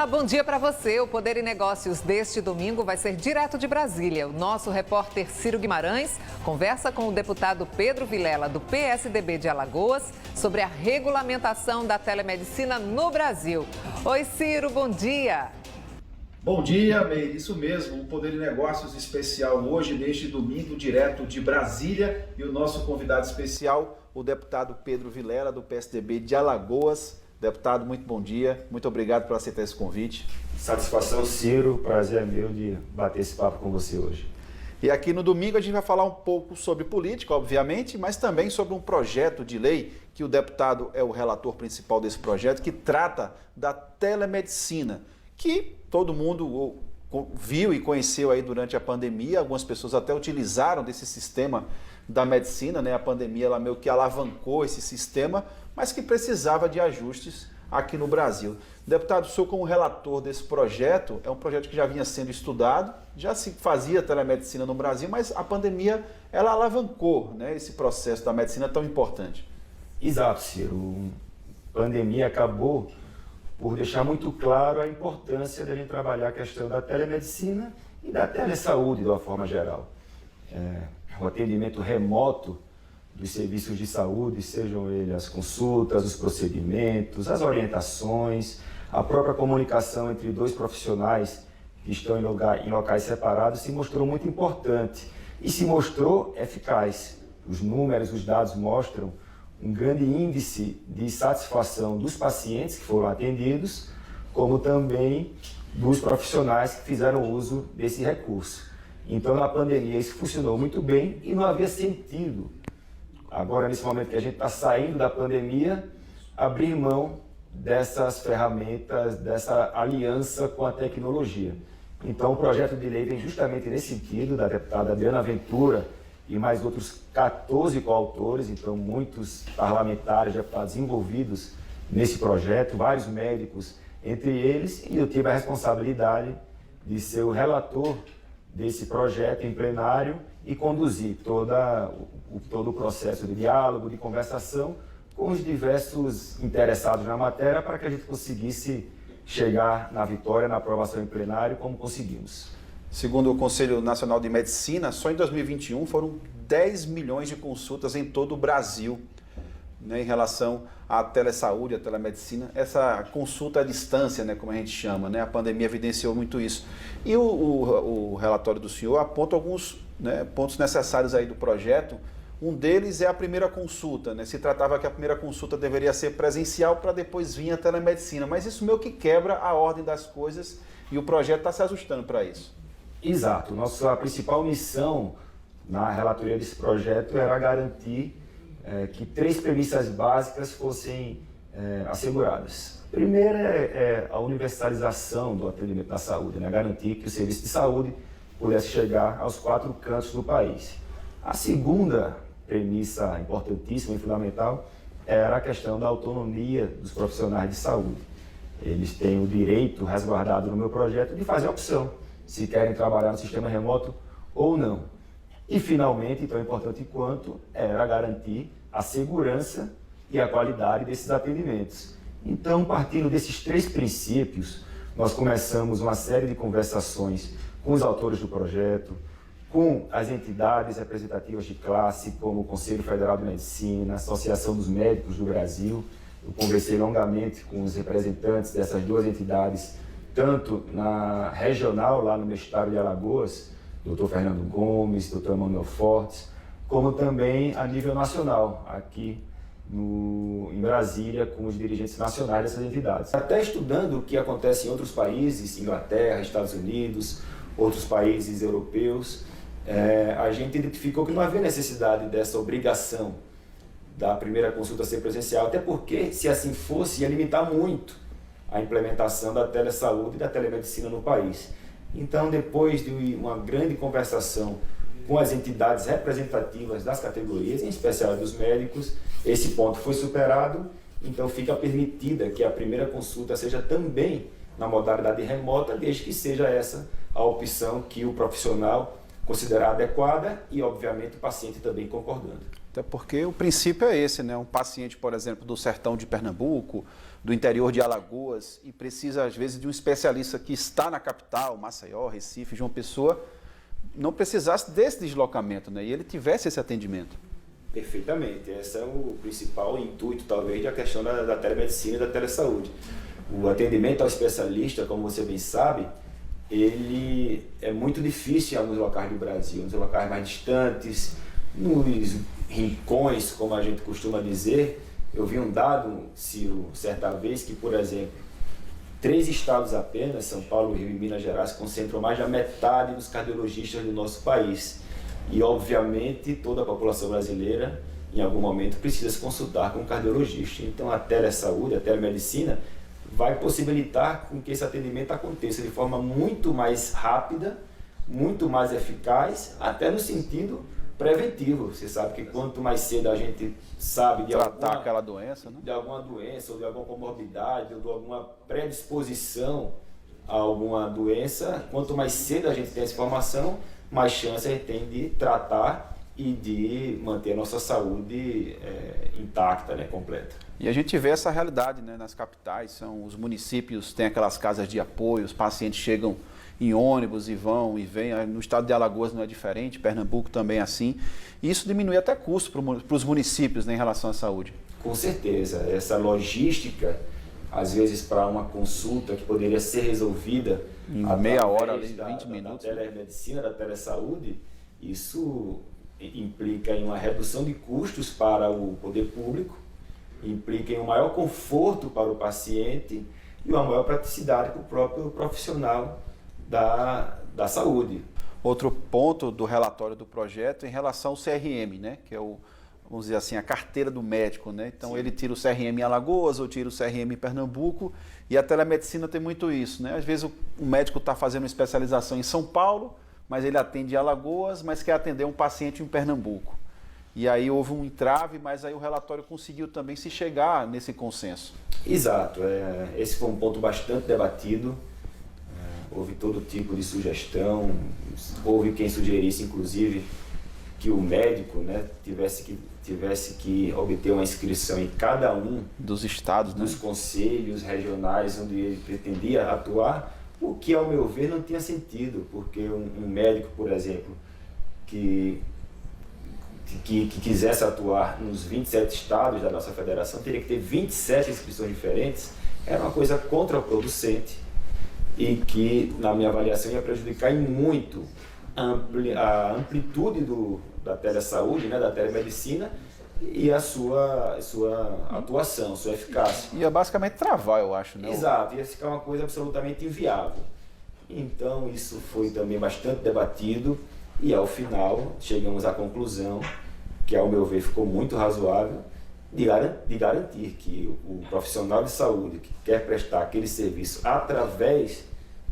Olá, bom dia para você. O Poder e Negócios deste domingo vai ser direto de Brasília. O nosso repórter Ciro Guimarães conversa com o deputado Pedro Vilela, do PSDB de Alagoas, sobre a regulamentação da telemedicina no Brasil. Oi, Ciro, bom dia. Bom dia, Meire. Isso mesmo, o Poder e Negócios especial hoje, neste domingo, direto de Brasília. E o nosso convidado especial, o deputado Pedro Vilela, do PSDB de Alagoas. Deputado, muito bom dia. Muito obrigado por aceitar esse convite. Satisfação, Ciro. Prazer é meu de bater esse papo com você hoje. E aqui no domingo a gente vai falar um pouco sobre política, obviamente, mas também sobre um projeto de lei que o deputado é o relator principal desse projeto, que trata da telemedicina, que todo mundo viu e conheceu aí durante a pandemia. Algumas pessoas até utilizaram desse sistema da medicina, né? A pandemia ela meio que alavancou esse sistema, mas que precisava de ajustes aqui no Brasil. Deputado, o senhor como relator desse projeto, é um projeto que já vinha sendo estudado, já se fazia telemedicina no Brasil, mas a pandemia ela alavancou, né, esse processo da medicina tão importante. Exato, Ciro. A pandemia acabou por deixar muito claro a importância de a gente trabalhar a questão da telemedicina e da telesaúde de uma forma geral. O atendimento remoto dos serviços de saúde, sejam eles as consultas, os procedimentos, as orientações, a própria comunicação entre dois profissionais que estão em locais separados, se mostrou muito importante e se mostrou eficaz. Os números, os dados mostram um grande índice de satisfação dos pacientes que foram atendidos, como também dos profissionais que fizeram uso desse recurso. Então, na pandemia, isso funcionou muito bem e não havia sentido, agora, nesse momento que a gente está saindo da pandemia, abrir mão dessas ferramentas, dessa aliança com a tecnologia. Então, o projeto de lei vem justamente nesse sentido, da deputada Adriana Ventura e mais outros 14 coautores, então muitos parlamentares, deputados envolvidos nesse projeto, vários médicos entre eles, e eu tive a responsabilidade de ser o relator desse projeto em plenário e conduzir todo o processo de diálogo, de conversação com os diversos interessados na matéria para que a gente conseguisse chegar na vitória, na aprovação em plenário, como conseguimos. Segundo o Conselho Nacional de Medicina, só em 2021 foram 10 milhões de consultas em todo o Brasil, né, em relação à telesaúde, à telemedicina, essa consulta à distância, né, como a gente chama, né, a pandemia evidenciou muito isso. E o relatório do senhor aponta alguns, né, pontos necessários aí do projeto. Um deles é a primeira consulta, né? Se tratava que a primeira consulta deveria ser presencial para depois vir a telemedicina, mas isso meio que quebra a ordem das coisas e o projeto está se ajustando para isso. Exato. Nossa principal missão na relatoria desse projeto era garantir que 3 premissas básicas fossem asseguradas. A primeira é a universalização do atendimento da saúde, né? Garantir que o serviço de saúde pudesse chegar aos 4 cantos do país. A segunda premissa importantíssima e fundamental era a questão da autonomia dos profissionais de saúde. Eles têm o direito, resguardado no meu projeto, de fazer a opção, se querem trabalhar no sistema remoto ou não. E, finalmente, tão importante quanto, era garantir a segurança e a qualidade desses atendimentos. Então, partindo desses 3 princípios, nós começamos uma série de conversações com os autores do projeto, com as entidades representativas de classe, como o Conselho Federal de Medicina, a Associação dos Médicos do Brasil. Eu conversei longamente com os representantes dessas 2 entidades, tanto na regional, lá no meu estado de Alagoas, Dr. Fernando Gomes, Dr. Manuel Fortes, como também a nível nacional, aqui em Brasília, com os dirigentes nacionais dessas entidades. Até estudando o que acontece em outros países, Inglaterra, Estados Unidos, outros países europeus, a gente identificou que não havia necessidade dessa obrigação da primeira consulta ser presencial, até porque, se assim fosse, ia limitar muito a implementação da telesaúde e da telemedicina no país. Então, depois de uma grande conversação com as entidades representativas das categorias, em especial dos médicos, esse ponto foi superado, então fica permitida que a primeira consulta seja também na modalidade remota, desde que seja essa a opção que o profissional considerar adequada e, obviamente, o paciente também concordando. Até porque o princípio é esse, né? Um paciente, por exemplo, do sertão de Pernambuco, do interior de Alagoas e precisa, às vezes, de um especialista que está na capital, Maceió, Recife, João Pessoa, não precisasse desse deslocamento, né? E ele tivesse esse atendimento. Perfeitamente. Esse é o principal intuito, talvez, da questão da telemedicina e da telesaúde. O atendimento ao especialista, como você bem sabe, ele é muito difícil em alguns locais do Brasil, nos locais mais distantes, nos rincões, como a gente costuma dizer. Eu vi um dado, Ciro, certa vez, que, por exemplo, 3 estados apenas, São Paulo, Rio e Minas Gerais, concentram mais da metade dos cardiologistas do nosso país. E, obviamente, toda a população brasileira, em algum momento, precisa se consultar com um cardiologista. Então, a telesaúde, a telemedicina, vai possibilitar com que esse atendimento aconteça de forma muito mais rápida, muito mais eficaz, até no sentido preventivo. Você sabe que quanto mais cedo a gente sabe de tratar aquela doença, né? De alguma doença, ou de alguma comorbidade, ou de alguma predisposição a alguma doença, quanto mais cedo a gente tem essa informação, mais chance a gente tem de tratar e de manter a nossa saúde intacta, né, completa. E a gente vê essa realidade, né, nas capitais, os municípios têm aquelas casas de apoio, os pacientes chegam em ônibus e vão e vêm. No estado de Alagoas não é diferente, Pernambuco também é assim. E isso diminui até custo para os municípios, né, em relação à saúde. Com certeza. Essa logística, às vezes para uma consulta que poderia ser resolvida em meia hora, ali, 20 minutos. Da telemedicina, da telesaúde, isso implica em uma redução de custos para o poder público, implica em um maior conforto para o paciente e uma maior praticidade para o próprio profissional da saúde. Outro ponto do relatório do projeto é em relação ao CRM, né? Que é vamos dizer assim, a carteira do médico, né? Então, sim, ele tira o CRM em Alagoas ou tira o CRM em Pernambuco, e a telemedicina tem muito isso, né? Às vezes o médico está fazendo uma especialização em São Paulo, mas ele atende em Alagoas, mas quer atender um paciente em Pernambuco. E aí houve um entrave, mas aí o relatório conseguiu também se chegar nesse consenso. Exato, esse foi um ponto bastante debatido, houve todo tipo de sugestão, houve quem sugerisse, inclusive, que o médico, né, tivesse que obter uma inscrição em cada um dos estados, dos conselhos regionais onde ele pretendia atuar, o que, ao meu ver, não tinha sentido, porque um médico, por exemplo, que quisesse atuar nos 27 estados da nossa federação, teria que ter 27 inscrições diferentes. Era uma coisa contraproducente e que, na minha avaliação, ia prejudicar em muito a amplitude da telesaúde, né, da telemedicina, e a sua atuação, sua eficácia. Ia basicamente travar, eu acho, né? Exato, ia ficar uma coisa absolutamente inviável. Então, isso foi também bastante debatido e, ao final, chegamos à conclusão, que, ao meu ver, ficou muito razoável, de garantir que o profissional de saúde que quer prestar aquele serviço através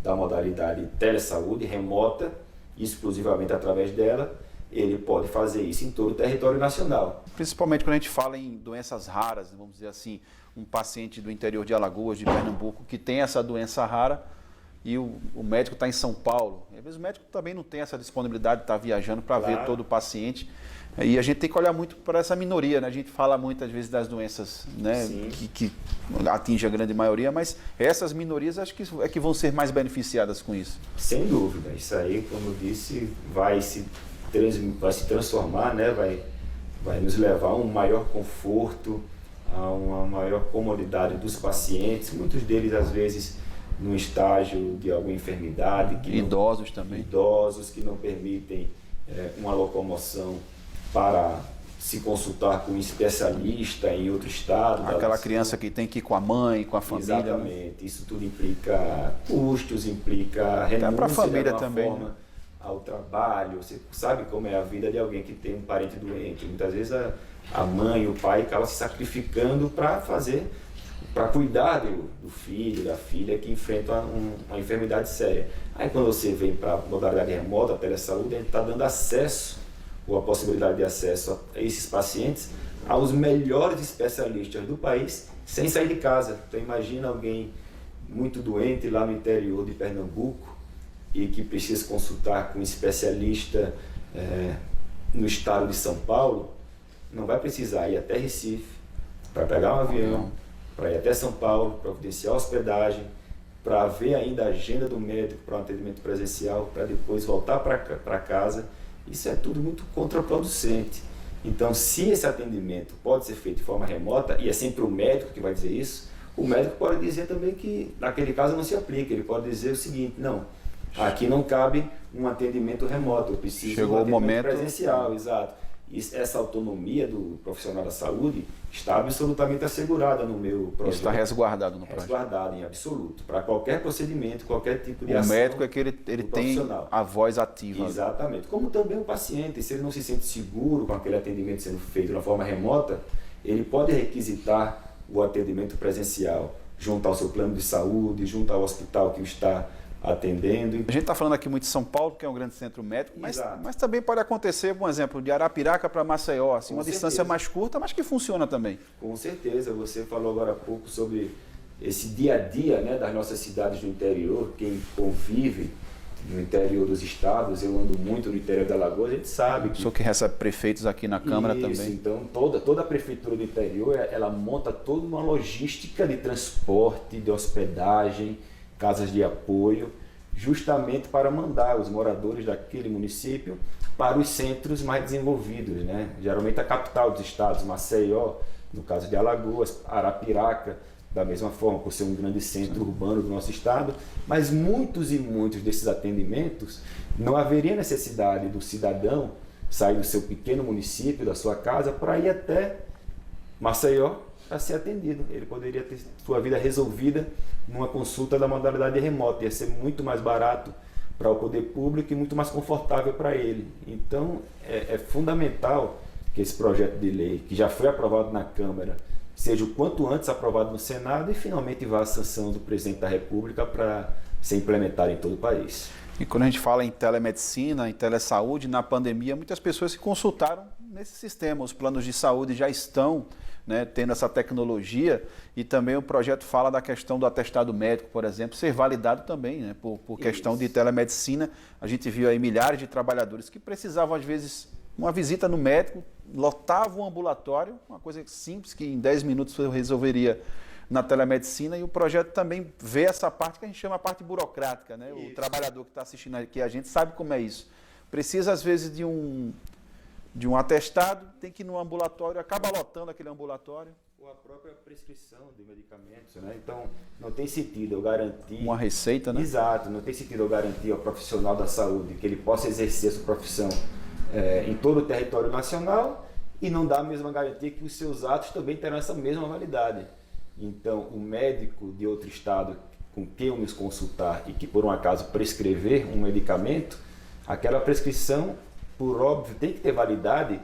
da modalidade telesaúde remota, exclusivamente através dela, ele pode fazer isso em todo o território nacional. Principalmente quando a gente fala em doenças raras, vamos dizer assim, um paciente do interior de Alagoas, de Pernambuco, que tem essa doença rara e o médico está em São Paulo. Às vezes o médico também não tem essa disponibilidade de estar viajando para ver todo o paciente. E a gente tem que olhar muito para essa minoria, né? A gente fala muitas vezes das doenças, né, que atingem a grande maioria, mas essas minorias acho que vão ser mais beneficiadas com isso. Sem dúvida. Isso aí, como eu disse, vai se transformar, né? Vai nos levar a um maior conforto, a uma maior comodidade dos pacientes, muitos deles às vezes no estágio de alguma enfermidade. Idosos também. Idosos que não permitem uma locomoção para se consultar com um especialista em outro estado. Aquela criança que tem que ir com a mãe, com a família. Exatamente. Né? Isso tudo implica custos, implica renúncia para a família de também, forma, né? Ao trabalho. Você sabe como é a vida de alguém que tem um parente doente. Muitas vezes a mãe, o pai acaba se sacrificando para cuidar do filho, da filha que enfrenta uma enfermidade séria. Aí quando você vem para a modalidade remota, a telesaúde, a gente está dando acesso, ou a possibilidade de acesso a esses pacientes, aos melhores especialistas do país, sem sair de casa. Então imagina alguém muito doente lá no interior de Pernambuco e que precisa consultar com um especialista no estado de São Paulo, não vai precisar ir até Recife para pegar um avião, para ir até São Paulo, providenciar hospedagem, para ver ainda a agenda do médico para um atendimento presencial, para depois voltar para casa. Isso é tudo muito contraproducente. Então, se esse atendimento pode ser feito de forma remota, e é sempre o médico que vai dizer isso, o médico pode dizer também que naquele caso não se aplica. Ele pode dizer o seguinte: não, aqui não cabe um atendimento remoto, eu preciso de um atendimento presencial. Exato. Essa autonomia do profissional da saúde está absolutamente assegurada no meu projeto. Está resguardado no projeto. Resguardado em absoluto, para qualquer procedimento, qualquer tipo de ação. O médico é que ele tem a voz ativa. Exatamente. Como também o paciente, se ele não se sente seguro com aquele atendimento sendo feito de uma forma remota, ele pode requisitar o atendimento presencial junto ao seu plano de saúde, junto ao hospital que o está atendendo. A gente está falando aqui muito de São Paulo, que é um grande centro médico, mas também pode acontecer, por exemplo, de Arapiraca para Maceió, assim, uma distância mais curta, mas que funciona também. Com certeza. Você falou agora há pouco sobre esse dia a dia, né, das nossas cidades do interior. Quem convive no interior dos estados, eu ando muito no interior da Alagoas, a gente sabe que... O senhor que recebe prefeitos aqui na Câmara também. Então toda a prefeitura do interior, ela monta toda uma logística de transporte, de hospedagem, casas de apoio, justamente para mandar os moradores daquele município para os centros mais desenvolvidos, né? Geralmente a capital dos estados, Maceió, no caso de Alagoas, Arapiraca, da mesma forma, por ser um grande centro urbano do nosso estado, mas muitos e muitos desses atendimentos não haveria necessidade do cidadão sair do seu pequeno município, da sua casa, para ir até Maceió para ser atendido. Ele poderia ter sua vida resolvida numa consulta da modalidade remota. Ia ser muito mais barato para o poder público e muito mais confortável para ele. Então, é fundamental que esse projeto de lei, que já foi aprovado na Câmara, seja o quanto antes aprovado no Senado e finalmente vá à sanção do presidente da República para ser implementado em todo o país. E quando a gente fala em telemedicina, em telesaúde, na pandemia, muitas pessoas se consultaram nesse sistema. Os planos de saúde já estão, né, tendo essa tecnologia, e também o projeto fala da questão do atestado médico, por exemplo, ser validado também, né, por questão de telemedicina. A gente viu aí milhares de trabalhadores que precisavam, às vezes, uma visita no médico, lotavam o ambulatório, uma coisa simples que em 10 minutos eu resolveria na telemedicina, e o projeto também vê essa parte que a gente chama a parte burocrática, né? O trabalhador que está assistindo aqui, a gente sabe como é isso. Precisa, às vezes, de um atestado, tem que ir no ambulatório, acaba lotando aquele ambulatório. Ou a própria prescrição de medicamentos, né? Então, não tem sentido eu garantir... Uma receita, né? Exato, não tem sentido eu garantir ao profissional da saúde que ele possa exercer a sua profissão em todo o território nacional e não dar a mesma garantia que os seus atos também terão essa mesma validade. Então, o médico de outro estado com quem eu me consultar e que, por um acaso, prescrever um medicamento, aquela prescrição, por óbvio, tem que ter validade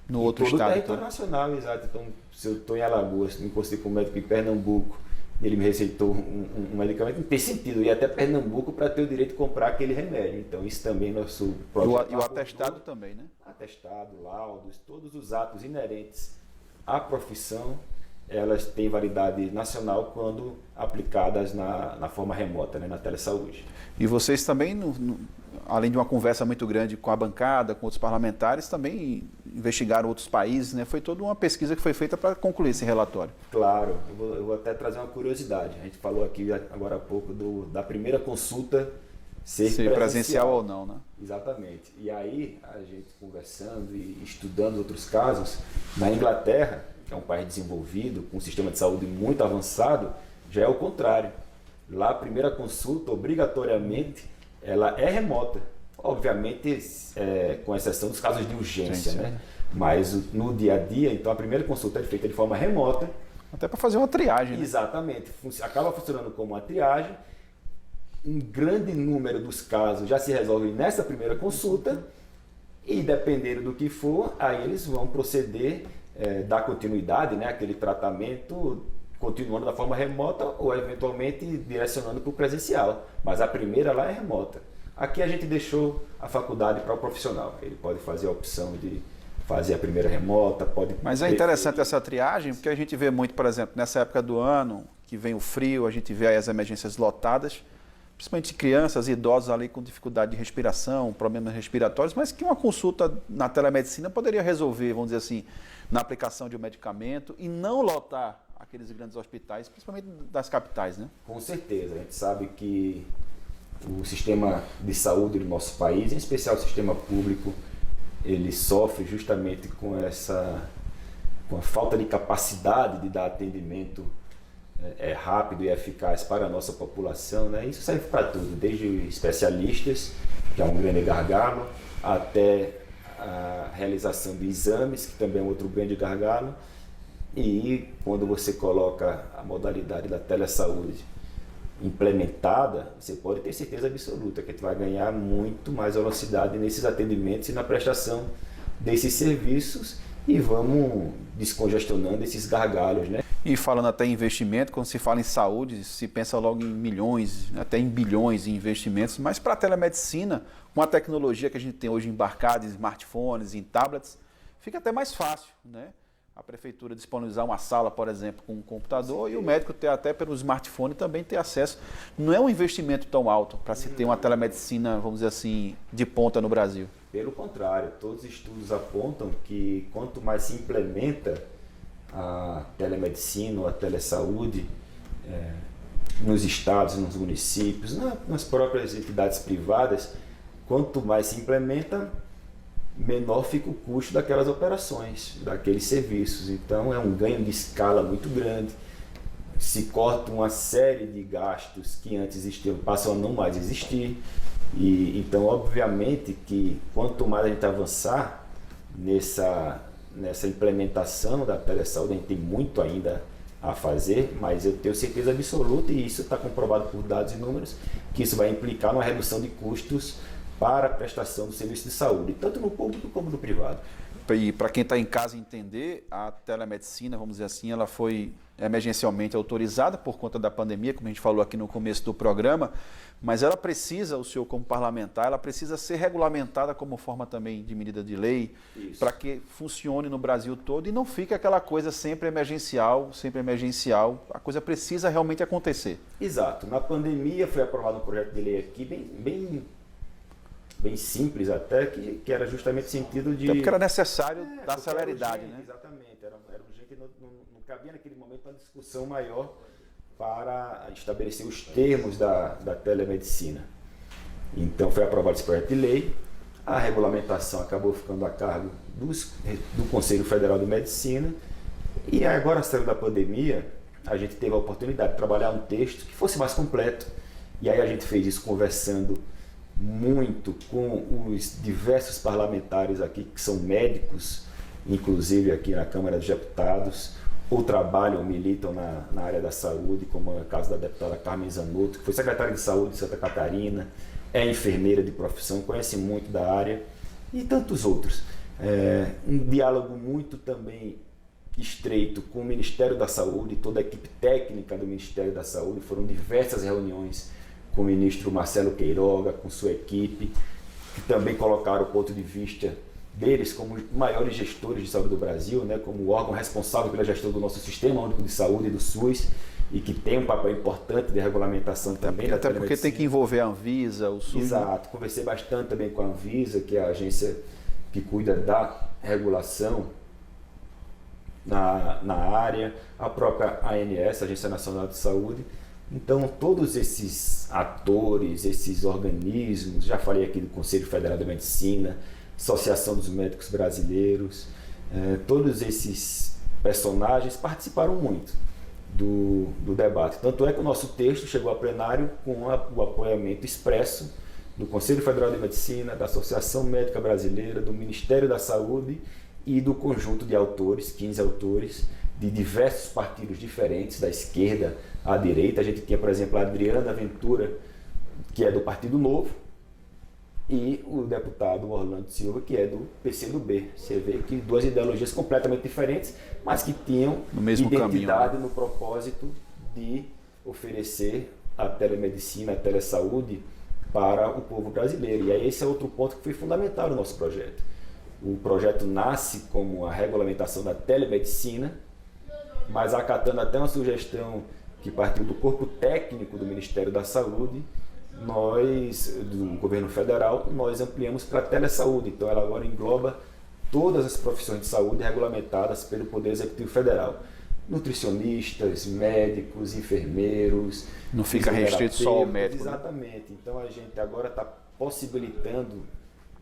no outro estado, todo o território nacional. Exato. Então, se eu estou em Alagoas, me consultei com um médico em Pernambuco, ele me receitou um medicamento, não tem sentido eu ir até Pernambuco para ter o direito de comprar aquele remédio. Então, isso também é nosso projeto. E o atestado também, né? Atestado, laudos, todos os atos inerentes à profissão, elas têm validade nacional quando aplicadas na forma remota, né, na telesaúde. E vocês também, além de uma conversa muito grande com a bancada, com outros parlamentares, também investigaram outros países, né? Foi toda uma pesquisa que foi feita para concluir esse relatório. Claro, eu vou até trazer uma curiosidade. A gente falou aqui agora há pouco da primeira consulta ser presencial ou não, né? Exatamente. E aí, a gente conversando e estudando outros casos, na Inglaterra, que é um país desenvolvido, com um sistema de saúde muito avançado, já é o contrário. Lá, a primeira consulta, obrigatoriamente, ela é remota. Obviamente, com exceção dos casos de urgência, né? Mas no dia a dia, então, a primeira consulta é feita de forma remota. Até para fazer uma triagem, né? Exatamente. Acaba funcionando como uma triagem. Um grande número dos casos já se resolvem nessa primeira consulta e, dependendo do que for, aí eles vão proceder, dar continuidade, né, àquele tratamento, continuando da forma remota ou, eventualmente, direcionando para o presencial. Mas a primeira lá é remota. Aqui a gente deixou a faculdade para o profissional. Ele pode fazer a opção de fazer a primeira remota, pode... Mas é interessante essa triagem, porque a gente vê muito, por exemplo, nessa época do ano, que vem o frio, a gente vê aí as emergências lotadas, principalmente crianças e idosos ali com dificuldade de respiração, problemas respiratórios, mas que uma consulta na telemedicina poderia resolver, vamos dizer assim, na aplicação de um medicamento e não lotar aqueles grandes hospitais, principalmente das capitais, né? Com certeza, a gente sabe que o sistema de saúde do nosso país, em especial o sistema público, ele sofre justamente com a falta de capacidade de dar atendimento rápido e eficaz para a nossa população, né? Isso serve para tudo, desde especialistas, que é um grande gargalo, até a realização de exames, que também é outro grande gargalo, e quando você coloca a modalidade da telesaúde implementada, você pode ter certeza absoluta que a gente vai ganhar muito mais velocidade nesses atendimentos e na prestação desses serviços e vamos descongestionando esses gargalos, né? E falando até em investimento, quando se fala em saúde, se pensa logo em milhões, até em bilhões de investimentos, mas para a telemedicina, com a tecnologia que a gente tem hoje embarcada em smartphones, em tablets, fica até mais fácil, né? A prefeitura disponibilizar uma sala, por exemplo, com um computador e o médico ter até pelo smartphone também ter acesso. Não é um investimento tão alto para se ter uma telemedicina, vamos dizer assim, de ponta no Brasil. Pelo contrário, todos os estudos apontam que quanto mais se implementa a telemedicina ou a telesaúde nos estados, nos municípios, nas próprias entidades privadas, quanto mais se implementa, menor fica o custo daquelas operações, daqueles serviços. Então é um ganho de escala muito grande, se corta uma série de gastos que antes existiam, passam a não mais existir. E então obviamente que quanto mais a gente avançar nessa implementação da telesaúde, a gente tem muito ainda a fazer, mas eu tenho certeza absoluta, e isso está comprovado por dados e números, que isso vai implicar uma redução de custos para a prestação do serviço de saúde, tanto no público como no privado. E para quem está em casa entender, a telemedicina, vamos dizer assim, ela foi emergencialmente autorizada por conta da pandemia, como a gente falou aqui no começo do programa, mas ela precisa, o senhor como parlamentar, ela precisa ser regulamentada como forma também de medida de lei, para que funcione no Brasil todo e não fique aquela coisa sempre emergencial, a coisa precisa realmente acontecer. Exato. Na pandemia foi aprovado um projeto de lei aqui bem simples até, que era justamente o sentido de... Até porque era necessário dar celeridade, urgente, né? Exatamente, era urgente, não cabia naquele momento uma discussão maior para estabelecer os termos da telemedicina. Então foi aprovado esse projeto de lei, a regulamentação acabou ficando a cargo do Conselho Federal de Medicina, e agora, saindo da pandemia, a gente teve a oportunidade de trabalhar um texto que fosse mais completo, e aí a gente fez isso conversando muito com os diversos parlamentares aqui que são médicos, inclusive aqui na Câmara dos Deputados, ou trabalham ou militam na área da saúde, como é o caso da deputada Carmen Zanotto, que foi secretária de saúde de Santa Catarina, é enfermeira de profissão, conhece muito da área, e tantos outros. Um diálogo muito também estreito com o Ministério da Saúde, toda a equipe técnica do Ministério da Saúde, foram diversas reuniões com o ministro Marcelo Queiroga, com sua equipe, que também colocaram o ponto de vista deles como os maiores gestores de saúde do Brasil, né, como o órgão responsável pela gestão do nosso Sistema Único de Saúde, do SUS, e que tem um papel importante de regulamentação também. Até porque tem que envolver a Anvisa, o SUS. Exato, conversei bastante também com a Anvisa, que é a agência que cuida da regulação na área, a própria ANS, Agência Nacional de Saúde. Então, todos esses atores, esses organismos, já falei aqui do Conselho Federal de Medicina, Associação dos Médicos Brasileiros, todos esses personagens participaram muito do debate. Tanto é que o nosso texto chegou a plenário com o apoiamento expresso do Conselho Federal de Medicina, da Associação Médica Brasileira, do Ministério da Saúde e do conjunto de autores, 15 autores, de diversos partidos diferentes, da esquerda à direita. A gente tinha, por exemplo, a Adriana Ventura, que é do Partido Novo, e o deputado Orlando Silva, que é do PCdoB. Você vê que duas ideologias completamente diferentes, mas que tinham no mesmo identidade caminho, né? No propósito de oferecer a telemedicina, a telesaúde para o povo brasileiro. E aí esse é outro ponto que foi fundamental no nosso projeto. O projeto nasce como a regulamentação da telemedicina, mas acatando até uma sugestão que partiu do corpo técnico do Ministério da Saúde, do governo federal, nós ampliamos para a telesaúde. Então ela agora engloba todas as profissões de saúde regulamentadas pelo Poder Executivo Federal. nutricionistas, médicos, enfermeiros. Não fica restrito só ao médico. Exatamente. Então a gente agora está possibilitando,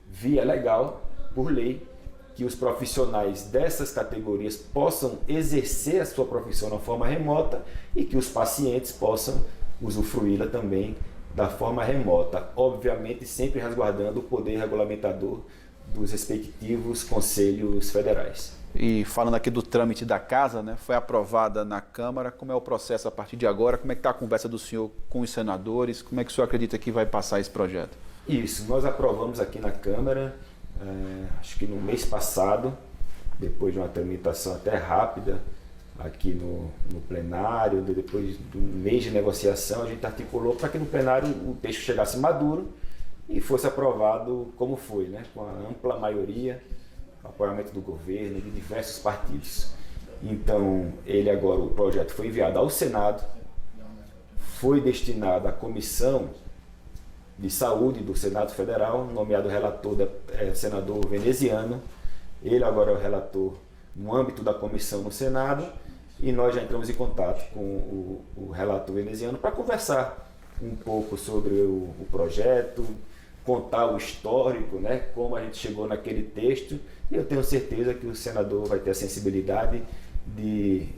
via legal, por lei, que os profissionais dessas categorias possam exercer a sua profissão de forma remota e que os pacientes possam usufruí-la também da forma remota, obviamente sempre resguardando o poder regulamentador dos respectivos conselhos federais. E falando aqui do trâmite da casa, né, foi aprovada na Câmara, como é o processo a partir de agora, como é que está a conversa do senhor com os senadores, como é que o senhor acredita que vai passar esse projeto? Isso, nós aprovamos aqui na Câmara, acho que no mês passado, depois de uma tramitação até rápida, aqui no plenário, depois de um mês de negociação, a gente articulou para que no plenário o texto chegasse maduro e fosse aprovado como foi, né? Com a ampla maioria, apoiamento do governo e de diversos partidos. Então, o projeto foi enviado ao Senado, foi destinado à Comissão de Saúde do Senado Federal, nomeado relator senador veneziano. Ele agora é o relator no âmbito da comissão no Senado, e nós já entramos em contato com o relator veneziano para conversar um pouco sobre o projeto, contar o histórico, né, como a gente chegou naquele texto, e eu tenho certeza que o senador vai ter a sensibilidade de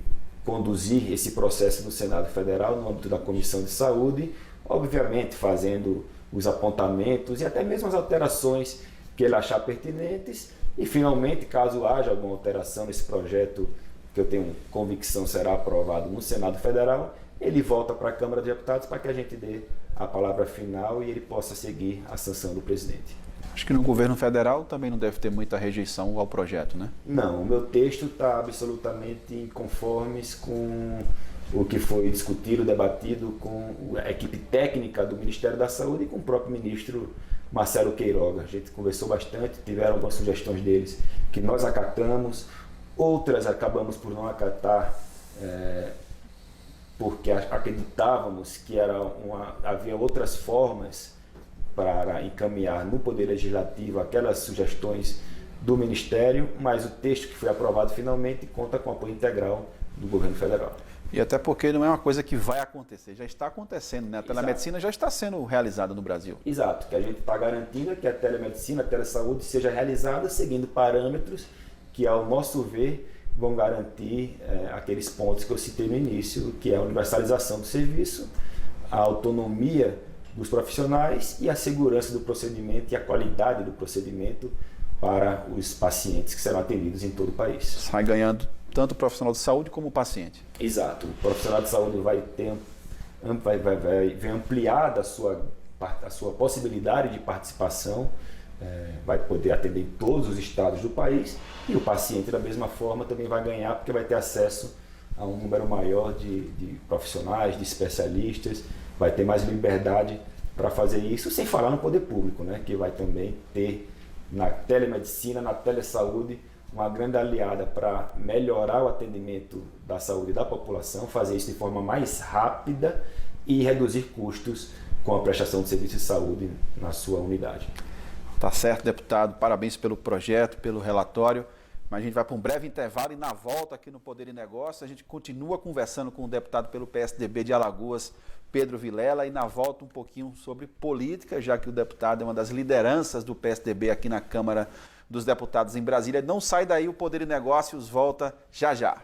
conduzir esse processo no Senado Federal, no âmbito da Comissão de Saúde, obviamente fazendo os apontamentos e até mesmo as alterações que ele achar pertinentes, e finalmente, caso haja alguma alteração nesse projeto, que eu tenho convicção será aprovado no Senado Federal, ele volta para a Câmara de Deputados para que a gente dê a palavra final e ele possa seguir a sanção do presidente. Acho que no governo federal também não deve ter muita rejeição ao projeto, né? Não, o meu texto está absolutamente em conformes com o que foi discutido, debatido com a equipe técnica do Ministério da Saúde e com o próprio ministro Marcelo Queiroga. A gente conversou bastante, tiveram algumas sugestões deles que nós acatamos, outras acabamos por não acatar, porque acreditávamos que havia outras formas para encaminhar no Poder Legislativo aquelas sugestões do Ministério, mas o texto que foi aprovado finalmente conta com o apoio integral do governo federal. E até porque não é uma coisa que vai acontecer, já está acontecendo, né? A telemedicina já está sendo realizada no Brasil. Exato, que a gente está garantindo que a telemedicina, a telesaúde seja realizada seguindo parâmetros que, ao nosso ver, vão garantir aqueles pontos que eu citei no início, que é a universalização do serviço, a autonomia dos profissionais e a segurança do procedimento e a qualidade do procedimento para os pacientes que serão atendidos em todo o país. Sai ganhando tanto o profissional de saúde como o paciente. Exato. O profissional de saúde vai ver ampliada a sua possibilidade de participação, vai poder atender em todos os estados do país, e o paciente, da mesma forma, também vai ganhar porque vai ter acesso a um número maior de profissionais, de especialistas, vai ter mais liberdade para fazer isso, sem falar no poder público, né, que vai também ter na telemedicina, na telesaúde, uma grande aliada para melhorar o atendimento da saúde da população, fazer isso de forma mais rápida e reduzir custos com a prestação de serviço de saúde na sua unidade. Tá certo, deputado. Parabéns pelo projeto, pelo relatório. Mas a gente vai para um breve intervalo e na volta aqui no Poder e Negócio a gente continua conversando com o deputado pelo PSDB de Alagoas, Pedro Vilela, e na volta um pouquinho sobre política, já que o deputado é uma das lideranças do PSDB aqui na Câmara dos Deputados em Brasília. Não sai daí, o Poder e Negócios volta já já.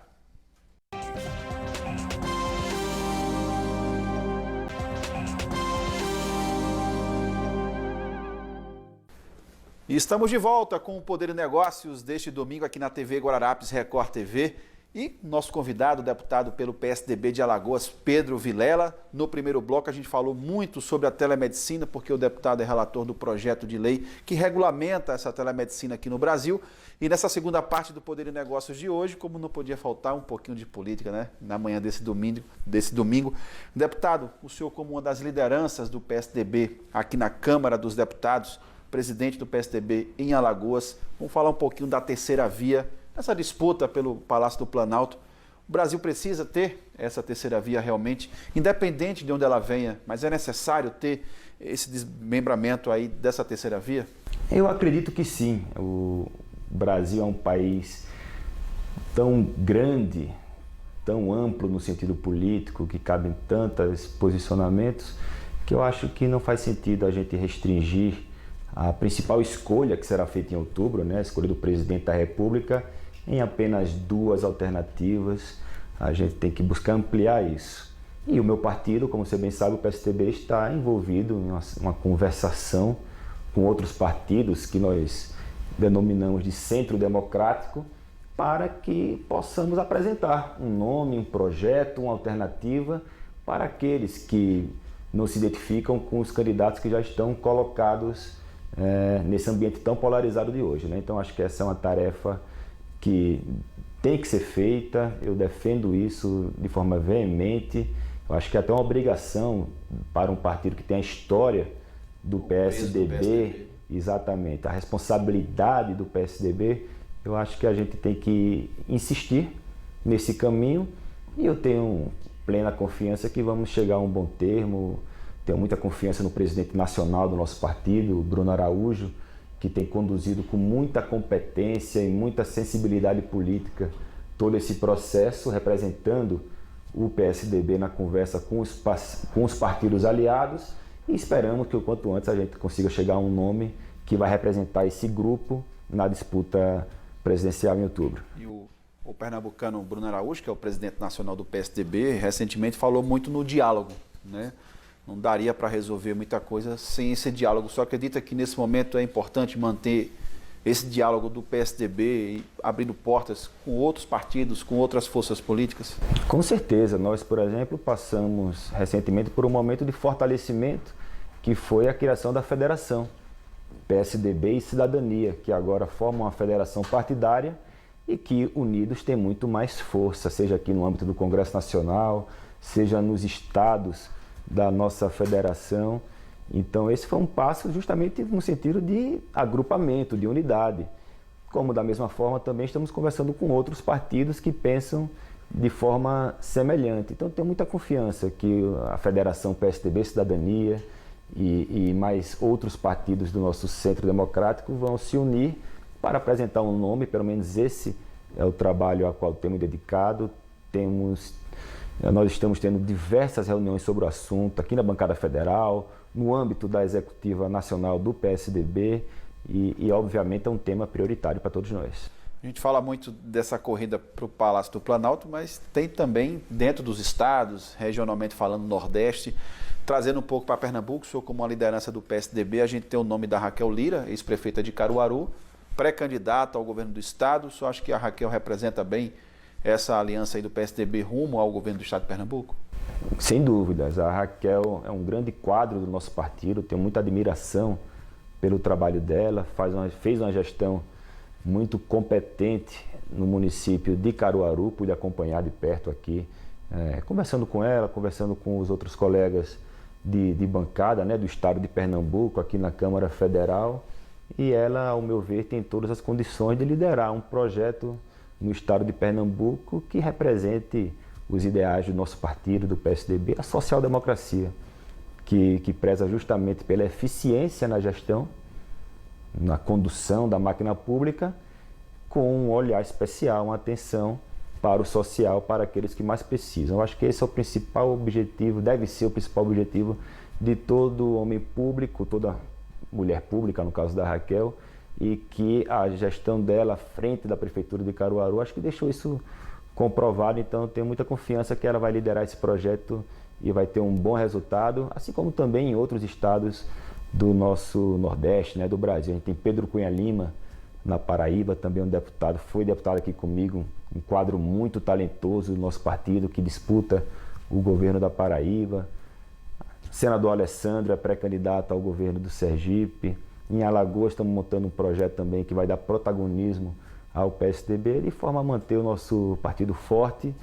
E estamos de volta com o Poder e Negócios deste domingo aqui na TV Guararapes Record TV. E nosso convidado, o deputado pelo PSDB de Alagoas, Pedro Vilela. No primeiro bloco a gente falou muito sobre a telemedicina, porque o deputado é relator do projeto de lei que regulamenta essa telemedicina aqui no Brasil. E nessa segunda parte do Poder e Negócios de hoje, como não podia faltar, um pouquinho de política, né? Na manhã desse domingo. Deputado, o senhor, como uma das lideranças do PSDB aqui na Câmara dos Deputados, presidente do PSDB em Alagoas, vamos falar um pouquinho da terceira via, essa disputa pelo Palácio do Planalto. O Brasil precisa ter essa terceira via realmente, independente de onde ela venha, mas é necessário ter esse desmembramento aí dessa terceira via? Eu acredito que sim. O Brasil é um país tão grande, tão amplo no sentido político, que cabem tantos posicionamentos, que eu acho que não faz sentido a gente restringir a principal escolha que será feita em outubro, né, a escolha do presidente da República, em apenas 2 alternativas. A gente tem que buscar ampliar isso. E o meu partido, como você bem sabe, o PSDB, está envolvido em uma conversação com outros partidos que nós denominamos de centro democrático, para que possamos apresentar um nome, um projeto, uma alternativa para aqueles que não se identificam com os candidatos que já estão colocados nesse ambiente tão polarizado de hoje, né? Então acho que essa é uma tarefa que tem que ser feita, eu defendo isso de forma veemente. Eu acho que é até uma obrigação para um partido que tem a história do PSDB, exatamente, a responsabilidade do PSDB. Eu acho que a gente tem que insistir nesse caminho e eu tenho plena confiança que vamos chegar a um bom termo. Tenho muita confiança no presidente nacional do nosso partido, Bruno Araújo, que tem conduzido com muita competência e muita sensibilidade política todo esse processo, representando o PSDB na conversa com os partidos aliados, e esperamos que o quanto antes a gente consiga chegar a um nome que vai representar esse grupo na disputa presidencial em outubro. E o pernambucano Bruno Araújo, que é o presidente nacional do PSDB, recentemente falou muito no diálogo, né? Não daria para resolver muita coisa sem esse diálogo. Só acredita que nesse momento é importante manter esse diálogo do PSDB e abrindo portas com outros partidos, com outras forças políticas? Com certeza. Nós, por exemplo, passamos recentemente por um momento de fortalecimento que foi a criação da federação PSDB e Cidadania, que agora formam uma federação partidária e que unidos tem muito mais força, seja aqui no âmbito do Congresso Nacional, seja nos estados da nossa federação. Então esse foi um passo justamente no sentido de agrupamento, de unidade. Como da mesma forma também estamos conversando com outros partidos que pensam de forma semelhante. Então tenho muita confiança que a Federação PSDB Cidadania e mais outros partidos do nosso centro democrático vão se unir para apresentar um nome. Pelo menos esse é o trabalho ao qual temos dedicado. Nós estamos tendo diversas reuniões sobre o assunto aqui na bancada federal, no âmbito da executiva nacional do PSDB e obviamente é um tema prioritário para todos nós. A gente fala muito dessa corrida para o Palácio do Planalto, mas tem também dentro dos estados, regionalmente falando, Nordeste, trazendo um pouco para Pernambuco, o senhor como uma liderança do PSDB, a gente tem o nome da Raquel Lira, ex-prefeita de Caruaru, pré-candidata ao governo do estado. O senhor acha que a Raquel representa bem essa aliança aí do PSDB rumo ao governo do estado de Pernambuco? Sem dúvidas, a Raquel é um grande quadro do nosso partido, tenho muita admiração pelo trabalho dela, fez uma gestão muito competente no município de Caruaru, pude acompanhar de perto aqui, conversando com ela, conversando com os outros colegas de bancada, né, do estado de Pernambuco, aqui na Câmara Federal, e ela, ao meu ver, tem todas as condições de liderar um projeto no estado de Pernambuco que represente os ideais do nosso partido, do PSDB, a social-democracia, que preza justamente pela eficiência na gestão, na condução da máquina pública, com um olhar especial, uma atenção para o social, para aqueles que mais precisam. Eu acho que esse é o principal objetivo, deve ser o principal objetivo de todo homem público, toda mulher pública, no caso da Raquel, e que a gestão dela à frente da Prefeitura de Caruaru, acho que deixou isso comprovado. Então eu tenho muita confiança que ela vai liderar esse projeto e vai ter um bom resultado, assim como também em outros estados do nosso Nordeste, né, do Brasil. A gente tem Pedro Cunha Lima, na Paraíba, também um deputado, foi deputado aqui comigo, um quadro muito talentoso do nosso partido, que disputa o governo da Paraíba. Senador Alessandro é pré-candidato ao governo do Sergipe. Em Alagoas estamos montando um projeto também que vai dar protagonismo ao PSDB, de forma a manter o nosso partido forte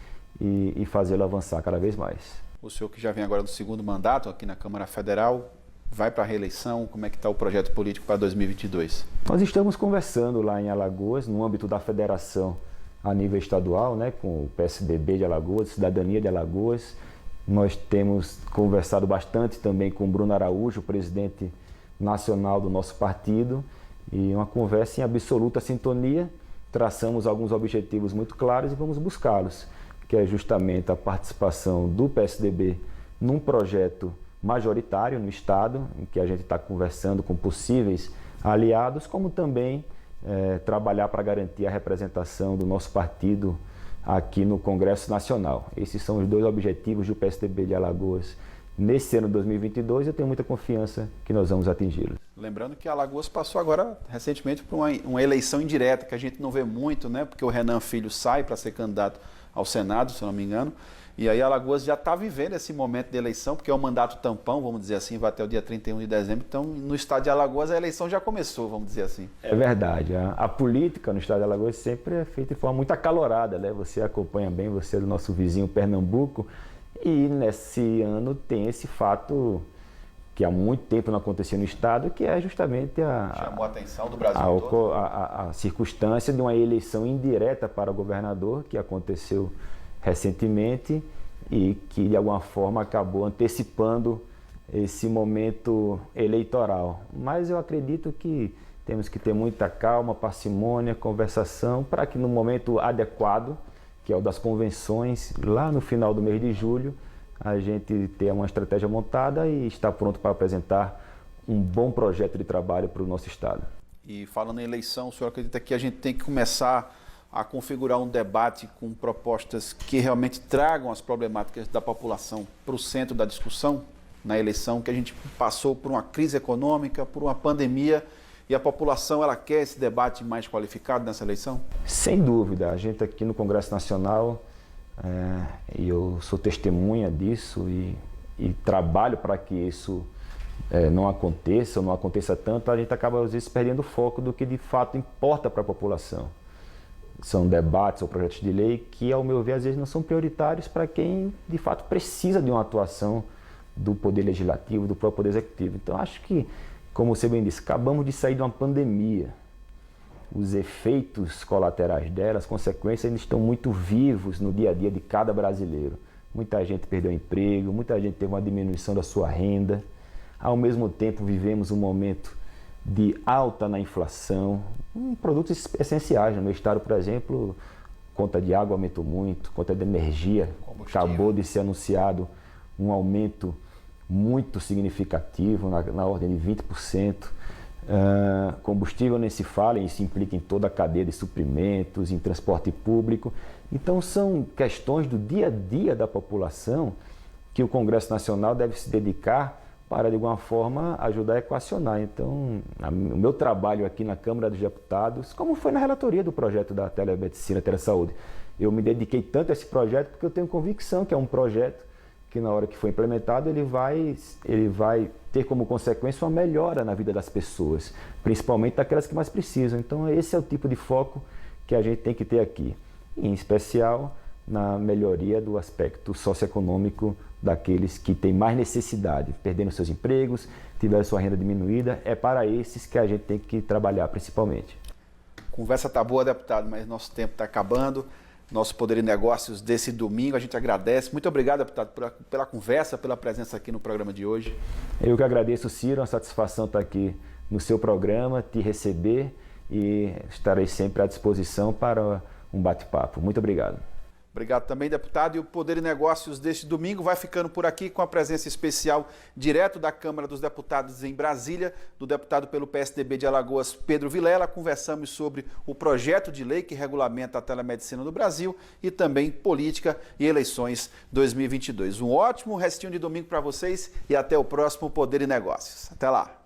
e fazê-lo avançar cada vez mais. O senhor que já vem agora no segundo mandato aqui na Câmara Federal, vai para a reeleição, como é que está o projeto político para 2022? Nós estamos conversando lá em Alagoas, no âmbito da federação a nível estadual, né, com o PSDB de Alagoas, Cidadania de Alagoas. Nós temos conversado bastante também com o Bruno Araújo, presidente nacional do nosso partido, e uma conversa em absoluta sintonia. Traçamos alguns objetivos muito claros e vamos buscá-los. que é justamente a participação do PSDB num projeto majoritário no Estado, em que a gente está conversando com possíveis aliados, como também trabalhar para garantir a representação do nosso partido aqui no Congresso Nacional. Esses são os 2 objetivos do PSDB de Alagoas nesse ano de 2022 e eu tenho muita confiança que nós vamos atingi-los. Lembrando que Alagoas passou agora recentemente por uma eleição indireta, que a gente não vê muito, né? Porque o Renan Filho sai para ser candidato ao Senado, se eu não me engano, e aí Alagoas já está vivendo esse momento de eleição, porque é um mandato tampão, vamos dizer assim, vai até o dia 31 de dezembro, então no estado de Alagoas a eleição já começou, vamos dizer assim. É verdade, a política no estado de Alagoas sempre é feita de forma muito acalorada, né? Você acompanha bem, você é do nosso vizinho Pernambuco, e nesse ano tem esse fato que há muito tempo não acontecia no estado, que é justamente chamou a atenção do Brasil todo. A circunstância de uma eleição indireta para o governador, que aconteceu recentemente e que de alguma forma acabou antecipando esse momento eleitoral. Mas eu acredito que temos que ter muita calma, parcimônia, conversação, para que no momento adequado, que é o das convenções, lá no final do mês de julho, a gente tenha uma estratégia montada e está pronto para apresentar um bom projeto de trabalho para o nosso estado. E falando em eleição, o senhor acredita que a gente tem que começar a configurar um debate com propostas que realmente tragam as problemáticas da população para o centro da discussão na eleição, que a gente passou por uma crise econômica, por uma pandemia, e a população ela quer esse debate mais qualificado nessa eleição? Sem dúvida, a gente aqui no Congresso Nacional, e eu sou testemunha disso e trabalho para que isso não aconteça, ou não aconteça tanto, a gente acaba às vezes perdendo o foco do que de fato importa para a população. São debates ou projetos de lei que, ao meu ver, às vezes não são prioritários para quem de fato precisa de uma atuação do Poder Legislativo, do próprio Poder Executivo. Então acho que, como você bem disse, acabamos de sair de uma pandemia. Os efeitos colaterais dela, as consequências ainda estão muito vivos no dia a dia de cada brasileiro. Muita gente perdeu emprego, muita gente teve uma diminuição da sua renda. Ao mesmo tempo, vivemos um momento de alta na inflação, produtos essenciais. No meu estado, por exemplo, conta de água aumentou muito, conta de energia, acabou de ser anunciado um aumento muito significativo, na ordem de 20%. Combustível nem se fala, isso implica em toda a cadeia de suprimentos, em transporte público. Então são questões do dia a dia da população que o Congresso Nacional deve se dedicar para, de alguma forma, ajudar a equacionar. Então, o meu trabalho aqui na Câmara dos Deputados, como foi na relatoria do projeto da telemedicina, telesaúde, eu me dediquei tanto a esse projeto porque eu tenho convicção que é um projeto que, na hora que for implementado, ele vai ter como consequência uma melhora na vida das pessoas, principalmente daquelas que mais precisam. Então, esse é o tipo de foco que a gente tem que ter aqui, em especial na melhoria do aspecto socioeconômico daqueles que têm mais necessidade, perdendo seus empregos, tiveram sua renda diminuída. É para esses que a gente tem que trabalhar principalmente. Conversa tá boa, deputado, mas nosso tempo está acabando. Nosso Poder e Negócios desse domingo, a gente agradece. Muito obrigado, deputado, pela conversa, pela presença aqui no programa de hoje. Eu que agradeço, Ciro, uma satisfação estar aqui no seu programa, te receber, e estarei sempre à disposição para um bate-papo. Muito obrigado. Obrigado também, deputado. E o Poder e Negócios deste domingo vai ficando por aqui com a presença especial direto da Câmara dos Deputados em Brasília, do deputado pelo PSDB de Alagoas, Pedro Vilela. Conversamos sobre o projeto de lei que regulamenta a telemedicina no Brasil e também política e eleições 2022. Um ótimo restinho de domingo para vocês e até o próximo Poder e Negócios. Até lá.